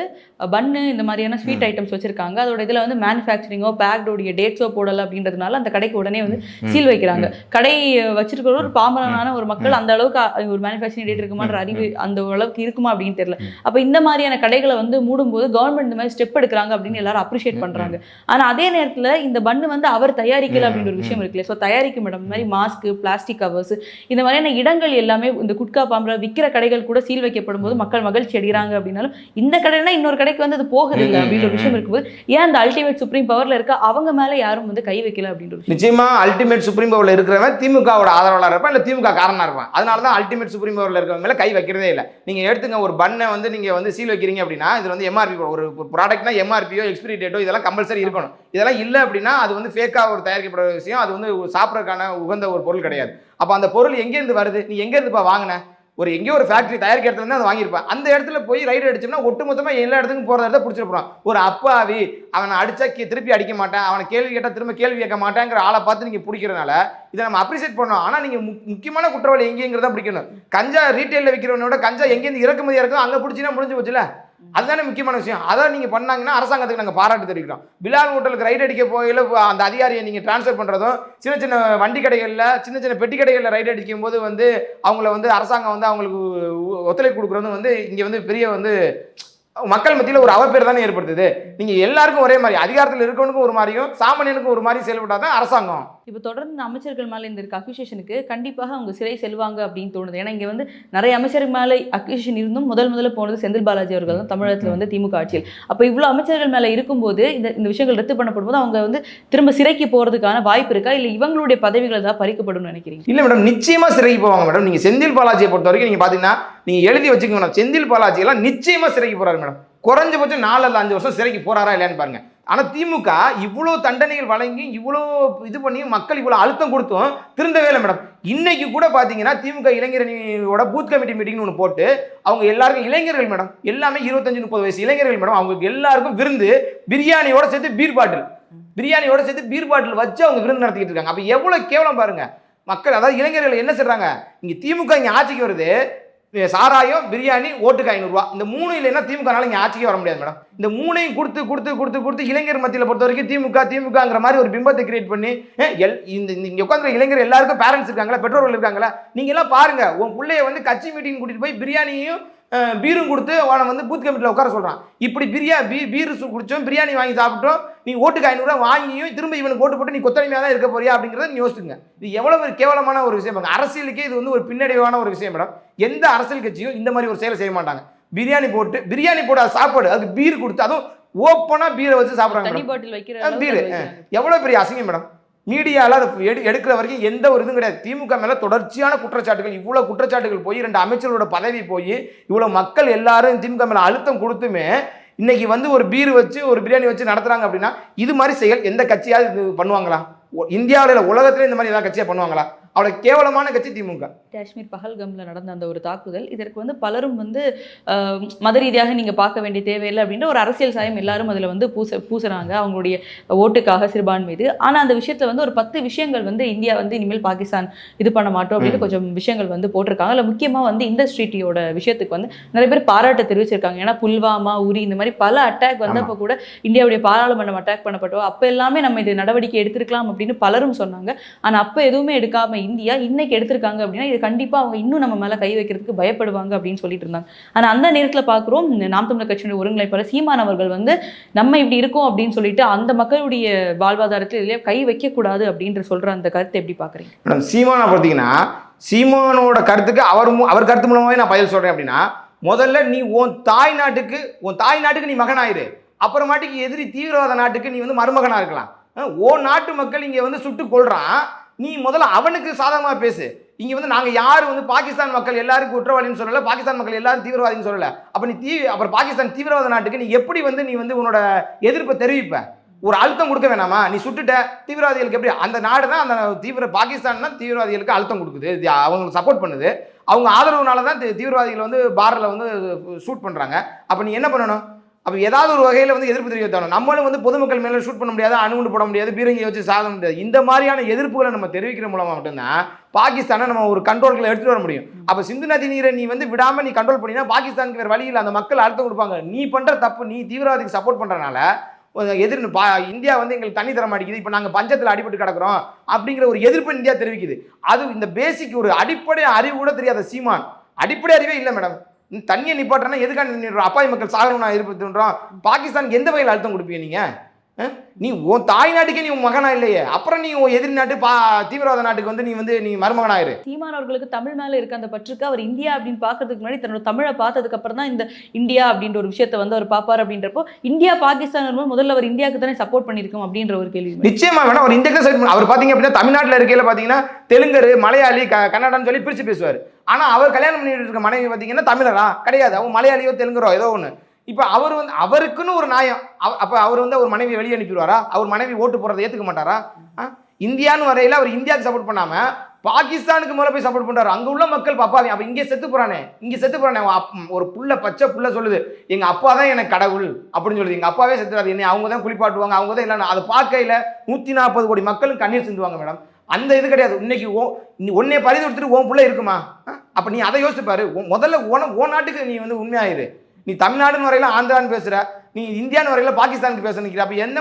பன்னு இந்த மாதிரியான ஸ்வீட் ஐட்டம்ஸ் வச்சிருக்காங்க. அதோட இதில் வந்து மேனுஃபேக்சரிங்கோ பேக்டோடைய டேட்ஸோ போடலை அப்படின்றதுனால அந்த கடைக்கு உடனே வந்து சீல் வைக்கிறாங்க. கடை வச்சிருக்கிற ஒரு பாமரனான ஒரு மக்கள் அந்த அளவுக்கு ஒரு மேனுஃபேக்சரிங் டேட் இருக்குமான்ற அறிவு அந்த அளவுக்கு இருக்குமா அப்படின்னு தெரியல. அப்போ இந்த மாதிரியான கடைகளை வந்து மூடும்போது கவர்மெண்ட் இந்த மாதிரி ஸ்டெப் எடுக்கிறாங்க அப்படின்னு எல்லாரும் அப்ரிஷியேட் பண்ணுறாங்க. ஆனால் அதே நேரத்தில் இந்த பன்னு வந்து அவர் தயாரிக்கல அப்படின்ற ஒரு விஷயம் இருக்குல்ல. ஸோ தயாரிக்கும் இடம், இந்த மாதிரி மாஸ்க், பிளாஸ்டிக் கவர்ஸ், இந்த மாதிரியான இடங்கள் எல்லாமே இந்த குட்கா பாம்புல விற்கிற கடைகள் கூட சீல் வைக்கப்படும் போது மக்கள் மகிழ்ச்சி அடைகிறாங்க அப்படின்னாலும், இந்த கடைனா இன்னொரு கடைக்கு வந்து அது போகுது இல்லை அப்படின்ற ஒரு விஷயம் இருக்கும்போது, ஏன் அந்த அல்டிமேட் சுப்ரீம் பவர்ல இருக்க அவங்க மேல யாரும் வந்து கை வைக்கல அப்படின்ற ஒரு விஷயம். நிச்சயமா அல்டிமேட் சுப்ரீம் பவர்ல இருக்கிறவன் திமுகவோட ஆதரவாளர் இருப்பான், இல்ல திமுக காரணமா இருப்பான். அதனால தான் அல்டிமேட் சுப்ரீம் பவர்ல இருக்கிறவங்க மேல கை வைக்கிறதே இல்லை. நீங்க எடுத்துங்க, ஒரு பண்ணை வந்து நீங்க வந்து சீல் வைக்கிறீங்க அப்படின்னா இது வந்து எம்ஆர்பி, ஒரு ப்ராடக்ட்னா எம்ஆர்பியோ எக்ஸ்பிரி டேட்டோ இதெல்லாம் கம்பல்சரி இருக்கணும். இதெல்லாம் இல்லை அப்படின்னா அது வந்து ஃபேக்கா ஒரு தயாரிக்கப்படுற விஷயம், அது வந்து சாப்பிட்றதுக்கான உகந்த ஒரு பொருள் கிடையாது. அப்ப அந்த பொருள் எங்கேருந்து வருது, நீ எங்க இருந்துப்பா வாங்கின, ஒரு எங்கேயோ ஒரு ஃபேக்டரி தயாரிக்கிற இடத்துல இருந்து அதை வாங்கியிருப்பான். அந்த இடத்துல போய் ரைடு அடிச்சோம்னா ஒட்டுமொத்தமா எல்லா இடத்துக்கும் போறத இடத்த பிடிச்சிட்டு போறான். ஒரு அப்பாவி, அவனை அடிச்சா திருப்பி அடிக்க மாட்டேன், அவனை கேள்வி கேட்டா திரும்ப கேள்வி கேட்க மாட்டேங்கிற ஆளை பார்த்து நீங்க பிடிக்கிறதுனால இதை நம்ம அப்ரிசியேட் பண்ணணும். ஆனா நீங்க முக்கியமான குற்றவாளி எங்கேங்கிறத பிடிக்கணும். கஞ்சா ரீட்டைல்ல விற்கிறவனோட கஞ்சா எங்கேருந்து இறக்குமதியா இருக்கோ அங்க பிடிச்சினா முடிஞ்சு போச்சுல. அதுதானே முக்கியமான விஷயம். அதான் நீங்க பண்ணாங்கன்னா அரசாங்கத்துக்கு நாங்கள் பாராட்டு தெரிவிக்கிறோம். பிலால் ஹோட்டலுக்கு ரைட் அடிக்க போயில அந்த அதிகாரியை நீங்க டிரான்ஸ்ஃபர் பண்றதும், சின்ன சின்ன வண்டி கடைகளில், சின்ன சின்ன பெட்டி கடைகளில் ரைட் அடிக்கும் போது வந்து அவங்கள வந்து அரசாங்கம் வந்து அவங்களுக்கு ஒத்துழைப்பு கொடுக்குறதும் வந்து இங்க வந்து பெரிய வந்து மக்கள் மத்தியில் ஒரு அவப்பேர் தானே ஏற்படுத்துது. நீங்க எல்லாருக்கும் ஒரே மாதிரி, அதிகாரத்தில் இருக்கவனுக்கும் ஒரு மாதிரியும் சாமானியனுக்கும் ஒரு மாதிரி செயல்பட்டாதான் அரசாங்கம். இப்போ தொடர்ந்து அமைச்சர்கள் மேலே இந்த இருக்க அக்யூசேஷனுக்கு கண்டிப்பாக அவங்க சிறை செல்வாங்க அப்படின்னு தோணுது. ஏன்னா இங்கே வந்து நிறைய அமைச்சர்கள் மேலே அக்யூசேஷன் இருந்தும் முதல்ல போனது செந்தில் பாலாஜி அவர்கள் தான் தமிழகத்தில் வந்து திமுக ஆட்சியில். அப்போ இவ்வளோ அமைச்சர்கள் மேலே இருக்கும்போது இந்த விஷயங்கள் ரத்து பண்ணப்படும் போது அவங்க வந்து திரும்ப சிறைக்கு போகிறதுக்கான வாய்ப்பு இருக்கா, இல்லை இவங்களுடைய பதவிகள் ஏதாவது பறிக்கப்படும் நினைக்கிறீங்க? இல்லை மேடம், நிச்சயமா சிறைக்கு போவாங்க மேடம். நீங்க செந்தில் பாலாஜியை பொறுத்த வரைக்கும் நீங்க பாத்தீங்கன்னா நீங்க எழுதி வச்சுக்கோங்க மேடம், செந்தில் பாலாஜி எல்லாம் நிச்சயமா சிறைக்கு போறாரு மேடம். குறைஞ்சபட்சம் 4 அல்லது 5 வருஷம் சிறைக்கு போறாரா இல்லையான்னு பாருங்க. ஆனா திமுக இவ்வளோ தண்டனைகள் வழங்கி இவ்வளோ இது பண்ணி மக்கள் இவ்வளோ அழுத்தம் கொடுத்தும் திருந்தவே இல்லை மேடம். இன்னைக்கு கூட பார்த்தீங்கன்னா திமுக இளைஞரணியோட பூத் கமிட்டி மீட்டிங்னு ஒன்று போட்டு அவங்க எல்லாருக்கும், இளைஞர்கள் மேடம், எல்லாமே 25-30 வயசு இளைஞர்கள் மேடம், அவங்க எல்லாருக்கும் விருந்து பிரியாணியோட சேர்த்து பீர் பாட்டில் வச்சு அவங்க விருந்து நடத்திக்கிட்டு இருக்காங்க. அப்போ எவ்வளோ கேவலம் பாருங்க மக்கள். அதாவது இளைஞர்கள் என்ன செய்றாங்க, இங்கே திமுக இங்கே ஆட்சிக்கு வருது, சாராயம் பிரியாணி ஓட்டுக்கு 500 ரூபா, இந்த 3 இல்லைன்னா திமுகனால இங்கே ஆட்சிக்கே வர முடியாது மேடம். இந்த 3ஐயும் கொடுத்து இளைஞர் மத்தியில் பொறுத்த வரைக்கும் திமுகங்கிற மாதிரி ஒரு பிம்பத்தை கிரியேட் பண்ணி இங்கே உட்காந்துற இளைஞர் எல்லாருக்கும் பேரண்ட்ஸ் இருக்காங்களா, பெற்றோர்கள் இருக்காங்களா, நீங்க எல்லாம் பாருங்க. உன் பிள்ளைய வந்து கட்சி மீட்டிங் கூட்டிட்டு போய் பிரியாணியும் பீரும் கொடுத்து அவனை வந்து பூத் கமிட்டியில் உட்கார சொல்றான். இப்படி பீர் குடிச்சோம், பிரியாணி வாங்கி சாப்பிட்டோம், நீ ஓட்டுக்கு 500 ரூபா வாங்கியும் திரும்ப இவனுக்கு ஓட்டு போட்டு நீ கொத்தடிமையாக தான் இருக்க போறியா அப்படிங்கிறத நீ யோசிச்சுங்க. இது எவ்வளவு ஒரு கேவலமான ஒரு விஷயம். அரசியலுக்கே இது வந்து ஒரு பின்னடைவான ஒரு விஷயம் மேடம். எந்த அரசியல் கட்சியும் இந்த மாதிரி ஒரு செயலை செய்ய மாட்டாங்க. பிரியாணி போட்டு சாப்பாடு, அதுக்கு பீர் கொடுத்து, அதுவும் ஓப்பனா பீரை வச்சு சாப்பிடுறாங்க. பீர் எவ்வளவு பெரிய அசிங்கம் மேடம். மீடியாவில் அதை எடுக்கிற வரைக்கும் எந்த ஒரு இதுவும் கிடையாது. திமுக மேலே தொடர்ச்சியான குற்றச்சாட்டுகள், இவ்வளோ குற்றச்சாட்டுகள் போய் 2 அமைச்சர்களோட பதவி போய் இவ்வளோ மக்கள் எல்லாரும் திமுக மேலே அழுத்தம் கொடுத்துமே இன்னைக்கு வந்து ஒரு பீர் வச்சு ஒரு பிரியாணி வச்சு நடத்துறாங்க அப்படின்னா இது மாதிரி செயல் எந்த கட்சியாவது இது பண்ணுவாங்களா? இந்தியாவில் உலகத்திலே இந்த மாதிரி ஏதாவது கட்சியாக பண்ணுவாங்களா? அவ்வளோ கேவலமான கட்சி திமுக. காஷ்மீர் பஹல்கம்ல நடந்த அந்த ஒரு தாக்குதல், இதற்கு வந்து பலரும் வந்து மத ரீதியாக நீங்க பார்க்க வேண்டிய தேவையில்லை அப்படின்ற ஒரு அரசியல் சாயம் எல்லாரும் அதில் வந்து பூசுறாங்க அவங்களுடைய ஓட்டுக்காக சிறுபான் மீது. ஆனால் அந்த விஷயத்துல வந்து ஒரு 10 விஷயங்கள் வந்து இந்தியா வந்து இனிமேல் பாகிஸ்தான் இது பண்ண மாட்டோம் அப்படின்னு கொஞ்சம் விஷயங்கள் வந்து போட்டிருக்காங்க. அதில் முக்கியமாக வந்து இண்டஸ்ட்ரீட்டியோட விஷயத்துக்கு வந்து நிறைய பேர் பாராட்ட தெரிவிச்சிருக்காங்க. ஏன்னா புல்வாமா, உரி இந்த மாதிரி பல அட்டாக் வந்தப்போ கூட இந்தியாவுடைய பாராளுமன்றம் அட்டாக் பண்ணப்பட்டோம், அப்போ எல்லாமே நம்ம இது நடவடிக்கை எடுத்திருக்கலாம் அப்படின்னு பலரும் சொன்னாங்க. ஆனால் அப்போ எதுவுமே எடுக்காம இந்தியா இன்னைக்கு எடுத்திருக்காங்க அப்படின்னா இது கண்டிப்பா அவங்க இன்னும் நம்ம மேல கை வைக்கிறதுக்கு பயப்படுவாங்க அப்படின்னு சொல்லிட்டு இருந்தாங்க. ஆனா அந்த நேரத்துல பாக்குறோம் நாம் தமிழர் கட்சியுடைய ஒருங்கிணைப்பாளர் சீமான் அவர்கள் வந்து நம்ம இப்படி இருக்கோம் அப்படின்னு சொல்லிட்டு அந்த மக்களுடைய வாழ்வாதாரத்தில் இதுலயே கை வைக்க கூடாது அப்படின்னு சொல்ற அந்த கருத்தை எப்படி பாக்குறீங்க? மேடம், சீமானை பார்த்தீங்கன்னா சீமானோட கருத்துக்கு அவர் கருத்து மூலமாவே நான் பதில் சொல்றேன். அப்படின்னா முதல்ல நீ உன் தாய் நாட்டுக்கு நீ மகனாயிரு, அப்புறமாட்டிக்கு எதிரி தீவிரவாத நாட்டுக்கு நீ வந்து மருமகனா இருக்கலாம். ஓ நாட்டு மக்கள் இங்க வந்து சுட்டு கொள்றான், நீ முதல்ல அவனுக்கு சாதகமாக பேசு. இங்கே வந்து நாங்கள் யார் வந்து பாகிஸ்தான் மக்கள் எல்லாரும் குற்றவாளின்னு சொல்லலை, பாகிஸ்தான் மக்கள் எல்லாரும் தீவிரவாதின்னு சொல்லலை. அப்போ நீ அப்புறம் பாகிஸ்தான் தீவிரவாத நாட்டுக்கு நீ எப்படி வந்து நீ வந்து உன்னோட எதிர்ப்பை தெரிவிப்ப? ஒரு அழுத்தம் கொடுக்க வேணாமா? நீ சுட்டுட்ட தீவிரவாதிகளுக்கு எப்படி? அந்த நாடு தான் அந்த பாகிஸ்தான் தான் தீவிரவாதிகளுக்கு அழுத்தம் கொடுக்குது, அவங்களுக்கு சப்போர்ட் பண்ணுது, அவங்க ஆதரவுனால தான் தீவிரவாதிகள் வந்து பார்டரில் வந்து ஷூட் பண்ணுறாங்க. அப்போ நீ என்ன பண்ணணும்? அப்போ ஏதாவது ஒரு வகையில் வந்து எதிர்ப்பு தெரிவித்தாலும் நம்மளும் வந்து பொதுமக்கள் மேலே ஷூட் பண்ண முடியாது, அணுகுண்டு போட முடியாது, பீரங்கி வச்சு சாக முடியாது. இந்த மாதிரியான எதிர்ப்புகளை நம்ம தெரிவிக்கிற மூலமாக மட்டும்தான் பாகிஸ்தானை நம்ம ஒரு கண்ட்ரோல்களை எடுத்துகிட்டு வர முடியும். அப்போ சிந்து நதி நீரை நீ வந்து விடாமல் நீ கண்ட்ரோல் பண்ணினா பாகிஸ்தானுக்கு வேறு வழியில் அந்த மக்கள் அழுத்தம் கொடுப்பாங்க. நீ பண்ணுற தப்பு, நீ தீவிரவாதிக்கு சப்போர்ட் பண்ணுறனால இந்தியா வந்து எங்களுக்கு தண்ணி தர மாட்டேங்குது, இப்போ நாங்கள் பஞ்சத்தில் அடிபட்டு கிடக்கிறோம் அப்படிங்கிற ஒரு எதிர்ப்பு இந்தியா தெரிவிக்குது. அது இந்த பேசிக் ஒரு அடிப்படை அறிவு கூட தெரியாத சீமான், அடிப்படை அறிவே இல்லை மேடம். தண்ணியை நிப்பாட்டுறா எதுக்காக அப்பாவி மக்கள் சாகணும்னா எதிர்ப்புன்றோம். பாகிஸ்தானுக்கு எந்த வகையில் அழுத்தம் கொடுப்பீங்க நீங்க? நீ உன் தாய் நாட்டுக்கே நீ உன் மகனா இல்லையே, அப்புறம் நீ உன் எதிரி நாட்டு தீவிரவாத நாட்டுக்கு வந்து நீ மருமகனாயிரு. சீமான் அவர்களுக்கு தமிழ் மேல இருக்க அந்த பற்றுக்கு அவர் இந்தியா அப்படின்னு பாக்குறதுக்கு முன்னாடி தன்னோட தமிழை பார்த்ததுக்கு அப்புறம் தான் இந்த இந்தியா அப்படின்ற ஒரு விஷயத்தை வந்து அவர் பாப்பாரு. அப்படின்றப்போ இந்தியா பாகிஸ்தான் முதல்ல அவர் இந்தியாவுக்கு தானே சப்போர்ட் பண்ணிருக்கோம் அப்படின்ற ஒரு கேள்வி. நிச்சயமா வேணா அவர் இந்தியாவுக்கு அவர் பாத்தீங்க அப்படின்னா தமிழ்நாட்டில் இருக்கையில பாத்தீங்கன்னா தெலுங்கரு, மலையாளி, கன்னடான்னு சொல்லி பிரிச்சு பேசுவார். ஆனா அவர் கல்யாணம் பண்ணிட்டு இருக்க மனைவி பாத்தீங்கன்னா தமிழரா கிடையாது, அவங்க மலையாளியோ தெலுங்கரோ ஏதோ ஒண்ணு. இப்ப அவர் வந்து அவருக்குன்னு ஒரு நியாயம். அப்ப அவர் வந்து அவர் மனைவி வெளியே அனுப்பிடுவாரா? அவர் மனைவி ஓட்டு போறதை ஏத்துக்க மாட்டாரா? இந்தியான்னு வரையில அவர் இந்தியாவுக்கு சப்போர்ட் பண்ணாம பாகிஸ்தானுக்கு மேல போய் சப்போர்ட் பண்றாரு. அங்க உள்ள மக்கள் பாப்பாவே அப்ப இங்கே செத்து போறானே, ஒரு புள்ள பச்சை புள்ள சொல்லுது எங்க அப்பா தான் எனக்கு கடவுள் அப்படின்னு சொல்லுது. எங்க அப்பாவே செத்துறாரு, என்னை அவங்க தான் குளிப்பாட்டுவாங்க, அவங்க தான் இல்லைன்னா அதை பார்க்கையில 140 கோடி மக்களும் கண்ணீர் சிந்துவாங்க மேடம். அந்த இது கிடையாது. இன்னைக்கு உன்னை பரிந்து கொடுத்துட்டு உன் பிள்ளை இருக்குமா? அப்ப நீ அதை யோசிப்பாரு. முதல்ல ஓ நாட்டுக்கு நீ வந்து உண்மையாயிரு. நீ தமிழ்நாடுன்னு வரையில ஆந்திரான்னு பேசுற, நீ இந்தியான்னு வரையில பாகிஸ்தானுக்கு பேச நிற்கிற. அப்ப எந்த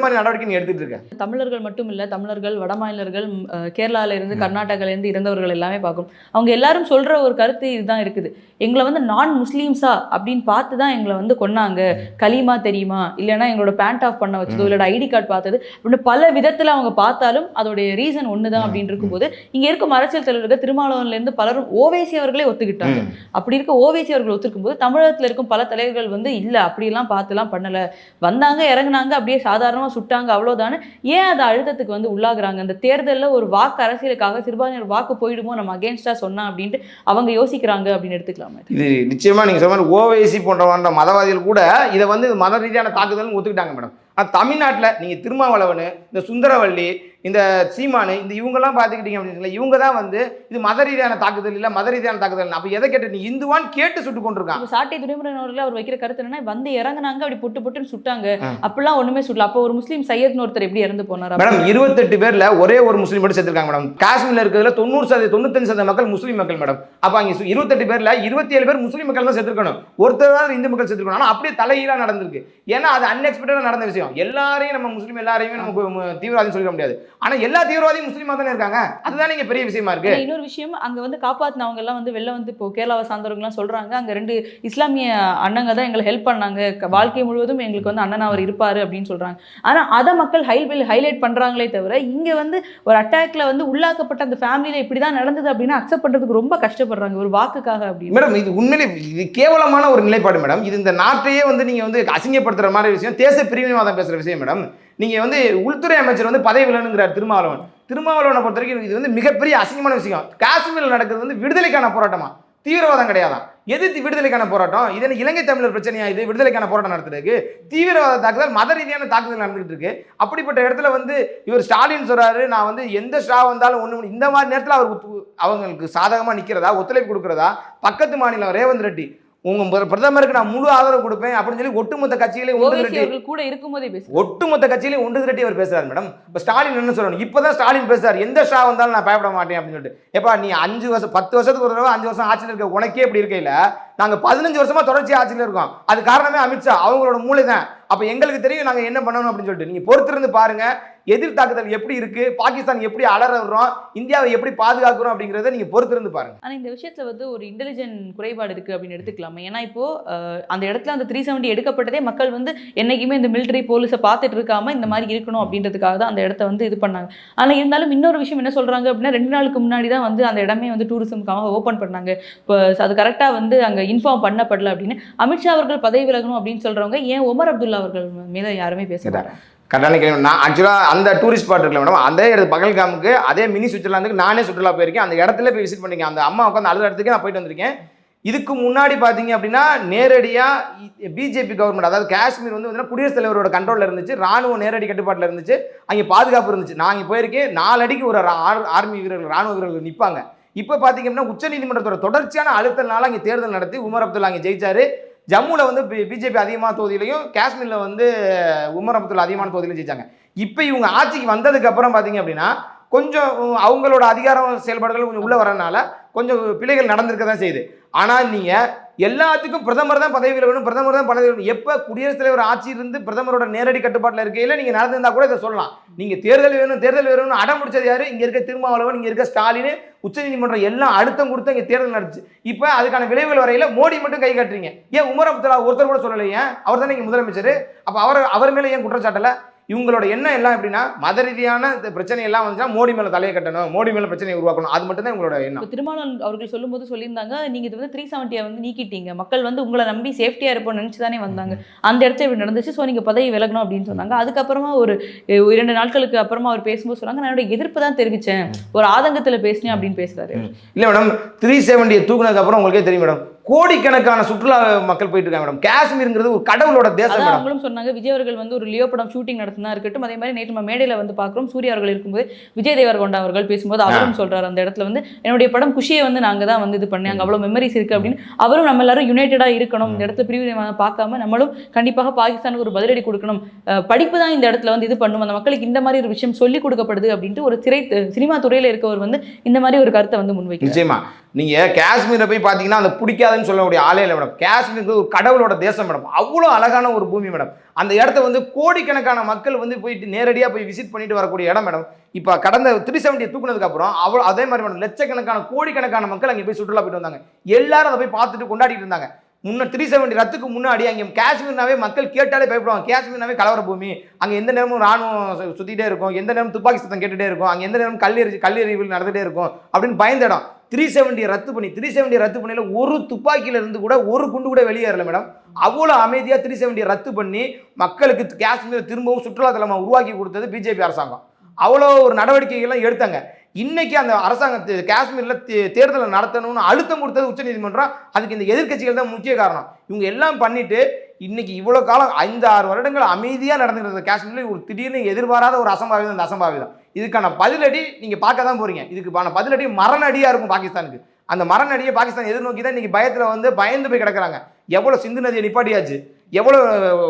மாதிரி நடவடிக்கை நீ எடுத்துட்டு இருக்க? தமிழர்கள் மட்டும் இல்ல, தமிழர்கள், வட மாநிலர்கள், கேரளால இருந்து கர்நாடகால இருந்து இருந்தவர்கள் எல்லாமே பார்க்கும். அவங்க எல்லாரும் சொல்ற ஒரு கருத்து இதுதான் இருக்குது. எங்களை வந்து நான் முஸ்லீம்ஸா அப்படின்னு பார்த்து தான் எங்களை வந்து கொன்னாங்க. கலிமா தெரியுமா, இல்லைன்னா எங்களோட பேண்ட் ஆஃப் பண்ண வச்சதோ, இல்லோட ஐடி கார்டு பார்த்தது அப்படின்னு பல விதத்துல அவங்க பார்த்தாலும் அதோடைய ரீசன் ஒண்ணுதான் அப்படின்னு இருக்கும்போது இங்க இருக்கும் அரசியல் தலைவர்கள் திருமாவளவன்ல இருந்து பலரும் ஓவைசி அவர்களே ஒத்துக்கிட்டாங்க. அப்படி இருக்க ஓவைசி அவர்கள் ஒத்துக்கும் போது தமிழகத்துல இருக்கும் பல தலைவர்கள் வந்து இல்ல அப்படிலாம் பார்த்துலாம் பண்ணல, வந்தாங்க இறங்குனாங்க அப்படியே சாதாரணமா சுட்டாங்க அவ்வளவுதானே. ஏன் அதை அழுத்தத்துக்கு வந்து உள்ளாகுறாங்க? அந்த தேர்தலில் ஒரு வாக்கு அரசியலுக்காக சிறுபான்மையினர் வாக்கு போயிடுமோ நம்ம அகேன்ஸ்டா சொன்னா அப்படின்ட்டு அவங்க யோசிக்கிறாங்க அப்படின்னு எடுத்துக்கலாமா? இது நிச்சயமா நீங்க சொன்ன மாதிரி ஓவைசி போன்ற மதவாதிகள் கூட இதை வந்து மத ரீதியான தாக்குதல் ஒத்துக்கிட்டாங்க மேடம். ஆனால் தமிழ்நாட்டில் நீங்கள் திருமாவளவன், இந்த சுந்தரவள்ளி, இந்த சீமானு, இந்த இவங்கெல்லாம் பார்த்துக்கிட்டீங்க அப்படின்னு இவங்க தான் வந்து இது மத ரீதியான தாக்குதல் இல்லை, மத ரீதியான தாக்குதல். அப்போ எதை கேட்டு நீ இந்துவான்னு கேட்டு சுட்டு கொண்டிருக்காங்க. சாட்டை துரைமுருகன் அவர்கள் அவர் வைக்கிற கருத்து என்னன்னா, வந்து இறங்குனாங்க அப்படி பொட்டுன்னு சுட்டாங்க, அப்படிலாம் ஒண்ணுமே சுடல. அப்போ ஒரு முஸ்லீம் சையத்னு ஒருத்தர் எப்படி இறந்து போனார் மேடம்? 28 பேர்ல ஒரே ஒரு முஸ்லீம் மட்டும் சேர்த்திருக்காங்க மேடம். காஷ்மீர்ல இருக்கிறதுல 95% மக்கள் முஸ்லீம் மக்கள் மேடம். அப்போ அங்கே 28 பேர்ல 27 பேர் முஸ்லீம் மக்கள் தான் சேர்த்திருக்கணும், ஒருத்தர் தான் இந்து மக்கள் சேர்த்திருக்கணும். ஆனால் அப்படியே தலையீழா நடந்திருக்கு. ஏன்னா அது அன்எக்ஸ்பெக்டடா நடந்த விஷயம். எல்லாரையும் நம்ம முஸ்லீம் எல்லாரையுமே நமக்கு தீவிரவாதி சொல்லிட முடியாது. ஆனா எல்லா தீவிரவாதியும் முஸ்லீமா தானே இருக்காங்க. அதுதான் இங்க பெரிய விஷயமா இருக்கு. இன்னொரு விஷயம், அங்க வந்து காப்பாத்தினவங்க எல்லாம் வந்து வெளில வந்து இப்போ கேரளாவை சார்ந்தவங்க எல்லாம் சொல்றாங்க, அங்க 2 இஸ்லாமிய அண்ணங்க தான் எங்களை ஹெல்ப் பண்ணாங்க, வாழ்க்கை முழுவதும் எங்களுக்கு வந்து அண்ணன் அவர் இருப்பாரு அப்படின்னு சொல்றாங்க. ஆனா அதை மக்கள் ஹைலைட் பண்றாங்களே தவிர இங்க வந்து ஒரு அட்டாக்ல வந்து உள்ளாக்கப்பட்ட அந்த ஃபேமிலியில இப்படிதான் நடந்தது அப்படின்னு அக்செப்ட் பண்றதுக்கு ரொம்ப கஷ்டப்படுறாங்க ஒரு வாக்குக்காக அப்படின்னு. மேடம் இது உண்மையிலே இது கேவலமான ஒரு நிலைப்பாடு மேடம். இது இந்த நாட்டையே வந்து நீங்க வந்து அசிங்கப்படுத்துற மாதிரி விஷயம், தேச பிரிவினைவாதம் பேசுற விஷயம் மேடம். நீங்க வந்து உள்துறை அமைச்சர் வந்து பதவி விலகுங்கிறார் திருமாவளவனை பொறுத்த வரைக்கும் இது வந்து மிகப்பெரிய அசிங்கமான விஷயம். காஷ்மீரில் நடக்கிறது வந்து விடுதலைக்கான போராட்டமா, தீவிரவாதம் கிடையாதான். எதிர்த்து விடுதலைக்கான போராட்டம். இது இலங்கை தமிழர் பிரச்சனையா? இது விடுதலைக்கான போராட்டம் நடத்துறதுக்கு தீவிரவாத தாக்குதல், மத ரீதியான தாக்குதல் நடந்துகிட்டு இருக்கு. அப்படிப்பட்ட இடத்துல வந்து இவர் ஸ்டாலின் சொல்றாரு, நான் வந்து எந்த ஸ்டா வந்தாலும் ஒண்ணு, இந்த மாதிரி நேரத்தில் அவர் அவங்களுக்கு சாதகமா நிக்கிறதா, ஒத்துழைப்பு கொடுக்கறதா, பக்கத்து மாநிலம் ரேவந்த் ரெட்டி உங்க பிரதமருக்கு நான் முழு ஆதரவு கொடுப்பேன் அப்படின்னு சொல்லி ஒட்டுமொத்த கட்சியிலே கூட இருக்கும்போதே ஒட்டுமொத்த கட்சியிலே ஒன்று திரட்டி அவர் பேசுறாரு மேடம். இப்போ ஸ்டாலின் என்ன சொல்லணும்? இப்பதான் ஸ்டாலின் பேசுறாரு, எந்த ஷா வந்தாலும் நான் பயப்பட மாட்டேன் அப்படின்னு சொல்லிட்டு. எப்பா நீ 5 வருஷம் 10 வருஷத்துக்கு ஒரு தடவை 5 வருஷம் ஆட்சியில் இருக்க உனக்கே இப்படி இருக்கையில நாங்க 15 வருஷமா தொடர்ச்சி ஆட்சியில் இருக்கோம். அது காரணமே அமித்ஷா, அவங்களோட மூளை தான். அப்ப எங்களுக்கு தெரியும் நாங்க என்ன பண்ணணும் அப்படின்னு சொல்லிட்டு நீங்க பொறுத்திருந்து பாருங்க. எதிர் தாக்குதல் எப்படி இருக்கு, பாகிஸ்தான் எப்படி அலறோம், இந்தியாவை எப்படி பாதுகாக்கிறோம் அப்படிங்கறத நீங்க பொறுத்திருந்து பாருங்க. ஆனா இந்த விஷயத்துல வந்து ஒரு இன்டெலிஜென்ட் குறைபாடு இருக்கு அப்படின்னு எடுத்துக்கலாம். ஏன்னா இப்போ அந்த இடத்துல அந்த 370 எடுக்கப்பட்டதே மக்கள் வந்து என்னைக்குமே இந்த மிலிட்டரி போலீஸை பார்த்துட்டு இருக்காம இந்த மாதிரி இருக்கணும் அப்படின்றதுக்காக தான் அந்த இடத்த வந்து இது பண்ணாங்க. ஆனா இருந்தாலும் இன்னொரு விஷயம் என்ன சொல்றாங்க அப்படின்னா, 2 நாளுக்கு முன்னாடி தான் வந்து அந்த இடமே வந்து டூரிசம்காக ஓப்பன் பண்ணாங்க. இப்போ அது கரெக்டா வந்து அங்க இன்ஃபார்ம் பண்ணப்படல அப்படின்னு அமித்ஷா அவர்கள் பதவி விலகணும் அப்படின்னு சொல்றவங்க ஏன் உமர் அப்துல்லா அவர்கள் மீது யாருமே பேசுறாங்க? கட்டாயம். நான் ஆக்சுவலாக அந்த டூரிஸ்ட் ஸ்பாட் இருக்குல்ல மேடம், அதே பகல்காமுக்கு அதே மினி சுவிட்சர்லாந்துக்கு நானே சுற்றுலா போயிருக்கேன். அந்த இடத்துல போய் விசிட் பண்ணிருக்கேன். அந்த அம்மா உட்காந்து அழுத இடத்துக்கு நான் போயிட்டு வந்திருக்கேன். இதுக்கு முன்னாடி பார்த்தீங்க அப்படின்னா நேரடியாக பிஜேபி கவர்மெண்ட், அதாவது காஷ்மீர் வந்து குடியரசுத் தலைவரோட கண்ட்ரோலில் இருந்துச்சு, ராணுவம் நேரடி கட்டுப்பாட்டில் இருந்துச்சு, அங்கே பாதுகாப்பு இருந்துச்சு. நான் இங்கே போயிருக்கேன், 4 அடிக்கு ஒரு ஆர்மி வீரர்கள், ராணுவ வீரர்கள் நிற்பாங்க. இப்போ பார்த்தீங்க அப்படின்னா உச்சநீதிமன்றத்தோட தொடர்ச்சியான அழுத்தனால அங்கே தேர்தல் நடத்தி உமர் அப்துல்லா அங்கே ஜெயிச்சாரு. ஜம்முவில் வந்து பிஜேபி அதிகமான தொகுதியிலையும், காஷ்மீரில் வந்து உமர் அப்துல்லா அதிகமான தொகுதியிலையும் ஜெயிச்சாங்க. இப்போ இவங்க ஆட்சிக்கு வந்ததுக்கு அப்புறம் பார்த்தீங்க அப்படின்னா கொஞ்சம் அவங்களோட அதிகாரம் செயல்பாடுகள் கொஞ்சம் உள்ள வரனால கொஞ்சம் பிழைகள் நடந்திருக்க தான் செய்யுது. ஆனால் நீங்கள் எல்லாத்துக்கும் பிரதமர் தான் பதவியில் வேணும், பிரதமர் தான் பதவி வேணும். எப்போ குடியரசுத் தலைவர் ஆட்சி இருந்து பிரதமரோட நேரடி கட்டுப்பாட்டில் இருக்கையில் நீங்கள் நடந்திருந்தா கூட இதை சொல்லலாம். நீங்கள் தேர்தல் வேணும்னு அடம் முடிச்சது யாரு? இங்கே இருக்க திருமாவளவன், இங்கே இருக்க ஸ்டாலின், உச்சநீதிமன்றம் எல்லாம் அழுத்தம் கொடுத்து இங்கே தேர்தல் நடந்துச்சு. இப்போ அதுக்கான விளைவுகள் வரையில மோடி மட்டும் கை காட்டுறீங்க. ஏன் உமர் அப்துல்லா ஒருத்தர் கூட சொல்லலையே? அவர் தானே இங்கே முதலமைச்சர். அப்போ அவர் மேலே ஏன் குற்றச்சாட்டலை? இவங்களோட எண்ணம் எல்லாம் எப்படின்னா, மத ரீதியான பிரச்சனை எல்லாம் வந்துச்சுன்னா மோடி மேல தலையை கட்டணும், மோடி மேல பிரச்சனையை உருவாக்கணும். அது மட்டும் தான் இவங்களோட எண்ணம். திருமாவளவன் அவர்கள் சொல்லும்போது சொல்லியிருந்தாங்க, நீங்க இது வந்து 370 வந்து நீக்கிட்டீங்க, மக்கள் வந்து உங்களை நம்பி சேஃப்டியா இருப்போம்னு நினைச்சு தானே வந்தாங்க, அந்த இடத்துல இப்படி நடந்துச்சு, ஸோ நீங்க பதவி விலகணும் அப்படின்னு சொன்னாங்க. அதுக்கப்புறமா ஒரு 2 நாட்களுக்கு அப்புறமா அவர் பேசும்போது சொன்னாங்க, நான் என்னோட எதிர்ப்பு தான் தெரிவிச்சேன், ஒரு ஆதங்கத்துல பேசினேன் அப்படின்னு பேசுறாரு. இல்ல மேடம், 370 தூக்குனதுக்கு அப்புறம் உங்களுக்கே தெரியும் மேடம், கோடிக்கணக்கான சுற்றுலா மக்கள் போயிட்டு இருக்காங்க மேடம். காஷ்மீர்ங்கிறது ஒரு கடவுளோட தேசம் மேடம். அவங்களும் சொன்னாங்க, விஜய் அவர்கள் வந்து ஒரு லியோ படம் ஷூட்டிங் நடத்தினா இருக்கட்டும், அதே மாதிரி நேற்று நம்ம மேடையில வந்து பார்க்குறோம், சூர்யா அவர்கள் இருக்கும்போது விஜய் தேவர்கொண்டா அவர்கள் பேசும்போது அவரும் சொல்றாரு, அந்த இடத்துல வந்து என்னுடைய படம் குஷியை வந்து நாங்க தான் வந்து இது பண்ணாங்க, அவ்வளவு மெமரிஸ் இருக்கு அப்படின்னு. அவரும் நம்ம எல்லாரும் யுனைடெடா இருக்கணும், இந்த இடத்துல பிரிவு பார்க்காம நம்மளும் கண்டிப்பாக பாகிஸ்தானுக்கு ஒரு பதிலடி கொடுக்கணும், படிப்பு தான் இந்த இடத்துல வந்து இது பண்ணும், அந்த மக்களுக்கு இந்த மாதிரி ஒரு விஷயம் சொல்லி கொடுக்கப்படுது அப்படின்ட்டு ஒரு சினிமா துறையில இருக்கவர் வந்து இந்த மாதிரி ஒரு கருத்தை வந்து முன்வைக்கிறார். நிச்சயமா நீங்க காஷ்மீரை போய் பாத்தீங்கன்னா அந்த பிடிக்காதுன்னு சொல்லக்கூடிய ஆளே இல்லை மேடம். காஷ்மீருக்கு ஒரு கடவுளோட தேசம் மேடம், அவ்வளோ அழகான ஒரு பூமி மேடம். அந்த இடத்த வந்து கோடிக்கணக்கான மக்கள் வந்து போயிட்டு நேரடியாக போய் விசிட் பண்ணிட்டு வரக்கூடிய இடம் மேடம். இப்போ கடந்த 370 தூக்குனதுக்கு அப்புறம் அவ்வளோ அதே மாதிரி மேடம், லட்சக்கணக்கான கோடிக்கணக்கான மக்கள் அங்கே போய் சுற்றுலா போயிட்டு வந்தாங்க. எல்லாரும் அதை போய் பார்த்துட்டு கொண்டாடிட்டு இருந்தாங்க. 370 ரத்துக்கு முன்னாடி அங்கே காஷ்மீர்னாவே மக்கள் கேட்டாலே பயப்படுவாங்க. காஷ்மீர்னாவே கலவர பூமி, அங்கே எந்த நேரமும் ராணுவம் சுற்றிட்டே இருக்கும், எந்த நேரமும் துப்பாக்கி சத்தம் கேட்டுகிட்டே இருக்கும், அங்கே எந்த நேரமும் கல்லெறிவு நடந்துகிட்டே இருக்கும் அப்படின்னு பயந்த இடம். 370 ரத்து பண்ணியில் ஒரு துப்பாக்கியில இருந்து கூட ஒரு குண்டு கூட வெளியேறல மேடம். அவ்வளோ அமைதியாக 370 ரத்து பண்ணி மக்களுக்கு காஷ்மீர் திரும்பவும் சுற்றுலாத்தலமாக உருவாக்கி கொடுத்தது பிஜேபி அரசாங்கம். அவ்வளோ ஒரு நடவடிக்கைகள்லாம் எடுத்தாங்க. இன்னைக்கு அந்த அரசாங்கத்தை காஷ்மீரில் தேர்தலை நடத்தணும்னு அழுத்தம் கொடுத்தது உச்சநீதிமன்றம். அதுக்கு இந்த எதிர்க்கட்சிகள் தான் முக்கிய காரணம். இவங்க எல்லாம் பண்ணிட்டு இன்னைக்கு இவ்வளோ காலம் 5-6 வருடங்கள் அமைதியாக நடந்துருந்தது காஷ்மீரில் ஒரு திடீர்னு எதிர்பாராத ஒரு அசம்பாவிதம். இந்த அசம்பாவிதம் இதுக்கான பதிலடி நீங்கள் பார்க்க தான் போறீங்க. இதுக்கான பதிலடி மரணடியாக இருக்கும் பாகிஸ்தானுக்கு. அந்த மரணடியை பாகிஸ்தான் எதிர்நோக்கி தான் இன்னைக்கு பயத்தில் வந்து பயந்து போய் கிடக்குறாங்க. எவ்வளோ சிந்து நதியை நிப்பாட்டியாச்சு, எவ்வளோ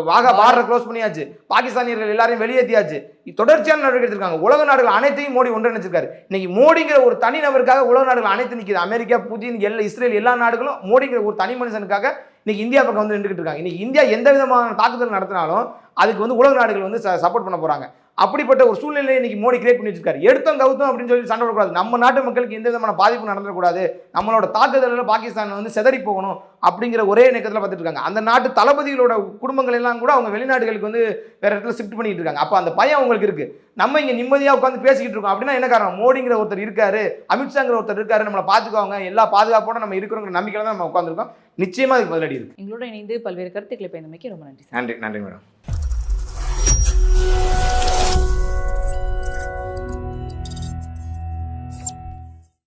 வாகா பார்டரை க்ளோஸ் பண்ணியாச்சு, பாகிஸ்தானியர்கள் எல்லாரையும் வெளியேற்றியாச்சு, தொடர்ச்சியான நடவடிக்கை எடுத்திருக்காங்க. உலக நாடுகள் அனைத்தையும் மோடி ஒன்றிணைச்சிருக்காரு. இன்னைக்கு மோடிங்கிற ஒரு தனி நபருக்காக உலக நாடுகள் அனைத்து நிற்கிது. அமெரிக்கா, புதின், இஸ்ரேல் எல்லா நாடுகளும் மோடிங்கிற ஒரு தனி மனுஷனுக்காக இன்னைக்கு இந்தியா பக்கம் வந்து நின்றுக்கிட்டு இருக்காங்க. இன்னைக்கு இந்தியா எந்த விதமான தாக்குதல் நடத்தினாலும் அதுக்கு வந்து உலக நாடுகள் வந்து சப்போர்ட் பண்ண போறாங்க. அப்படிப்பட்ட ஒரு சூழ்நிலையை இன்னைக்கு மோடி கிரியேட் பண்ணி வச்சிருக்காரு. எடுத்தோம் கவுத்தோம் அப்படின்னு சொல்லி சண்டை போடக்கூடாது. நம்ம நாட்டு மக்களுக்கு எந்த விதமான பாதிப்பு நடந்துடக்கூடாது, நம்மளோட தாக்குதலில் பாகிஸ்தான் வந்து செதறி போகணும் அப்படிங்கிற ஒரே இணக்கத்தில் பார்த்துட்டு இருக்காங்க. அந்த நாட்டு தளபதிகளோட குடும்பங்கள் எல்லாம் கூட அவங்க வெளிநாடுகளுக்கு வந்து வேற இடத்துல ஷிஃப்ட் பண்ணிட்டு இருக்காங்க. அப்போ அந்த பயம் அவங்களுக்கு இருக்கு. நம்ம இங்கே நிம்மதியாக உட்காந்து பேசிக்கிட்டு இருக்கோம் அப்படின்னா என்ன காரணம்? மோடிங்கிற ஒருத்தர் இருக்காரு, அமித்ஷாங்கிற ஒருத்தர் இருக்காரு, நம்மளை பார்த்துக்குவாங்க, எல்லா பாதுகாப்போட நம்ம இருக்கிறோங்கிற நம்பிக்கையில தான் நம்ம உட்காந்துருக்கோம். நிச்சயமா அதுக்கு பதிலடி இருக்கு. எங்களோட இணைந்து பல்வேறு கருத்துக்களை பயந்தமைக்கு ரொம்ப நன்றி. நன்றி மேடம்.